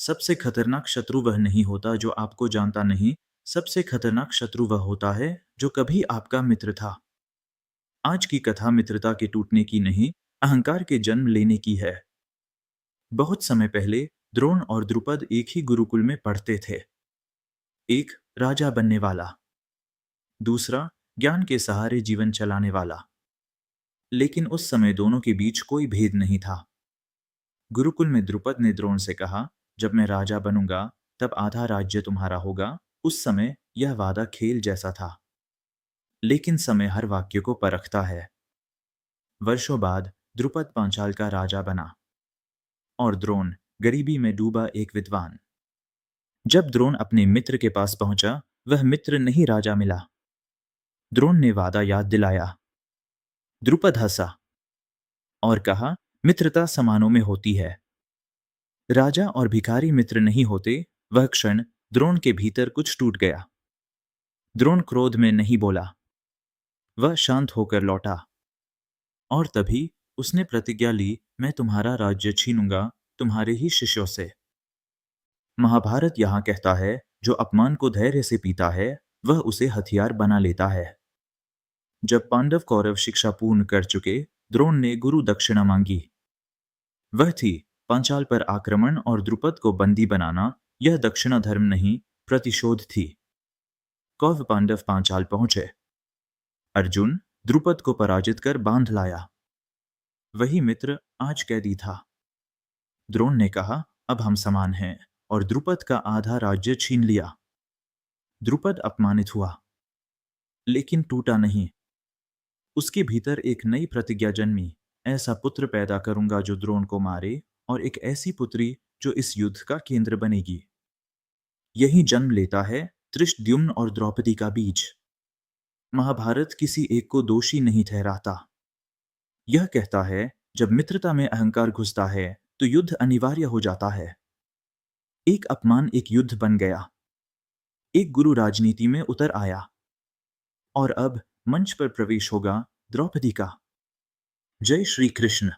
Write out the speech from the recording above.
सबसे खतरनाक शत्रु वह नहीं होता जो आपको जानता नहीं। सबसे खतरनाक शत्रु वह होता है जो कभी आपका मित्र था। आज की कथा मित्रता के टूटने की नहीं, अहंकार के जन्म लेने की है। बहुत समय पहले द्रोण और द्रुपद एक ही गुरुकुल में पढ़ते थे। एक राजा बनने वाला, दूसरा ज्ञान के सहारे जीवन चलाने वाला। लेकिन उस समय दोनों के बीच कोई भेद नहीं था। गुरुकुल में द्रुपद ने द्रोण से कहा, जब मैं राजा बनूंगा तब आधा राज्य तुम्हारा होगा। उस समय यह वादा खेल जैसा था, लेकिन समय हर वाक्य को परखता है। वर्षों बाद द्रुपद पांचाल का राजा बना और द्रोण गरीबी में डूबा एक विद्वान। जब द्रोण अपने मित्र के पास पहुंचा, वह मित्र नहीं राजा मिला। द्रोण ने वादा याद दिलाया। द्रुपद हंसा और कहा, मित्रता समानों में होती है। राजा और भिखारी मित्र नहीं होते। वह क्षण द्रोण के भीतर कुछ टूट गया। द्रोण क्रोध में नहीं बोला, वह शांत होकर लौटा। और तभी उसने प्रतिज्ञा ली, मैं तुम्हारा राज्य छीनूंगा, तुम्हारे ही शिष्यों से। महाभारत यहाँ कहता है, जो अपमान को धैर्य से पीता है वह उसे हथियार बना लेता है। जब पांडव कौरव शिक्षा पूर्ण कर चुके, द्रोण ने गुरु दक्षिणा मांगी। वह थी पांचाल पर आक्रमण और द्रुपद को बंदी बनाना। यह दक्षिणा धर्म नहीं, प्रतिशोध थी। कौरव पांडव पांचाल पहुंचे। अर्जुन द्रुपद को पराजित कर बांध लाया। वही मित्र आज कैदी था। द्रोण ने कहा, अब हम समान हैं, और द्रुपद का आधा राज्य छीन लिया। द्रुपद अपमानित हुआ, लेकिन टूटा नहीं। उसके भीतर एक नई प्रतिज्ञा जन्मी, ऐसा पुत्र पैदा करूंगा जो द्रोण को मारे, और एक ऐसी पुत्री जो इस युद्ध का केंद्र बनेगी। यही जन्म लेता है धृष्टद्युम्न और द्रौपदी का बीज। महाभारत किसी एक को दोषी नहीं ठहराता। यह कहता है, जब मित्रता में अहंकार घुसता है तो युद्ध अनिवार्य हो जाता है। एक अपमान एक युद्ध बन गया। एक गुरु राजनीति में उतर आया, और अब मंच पर प्रवेश होगा द्रौपदी का। जय श्री कृष्ण।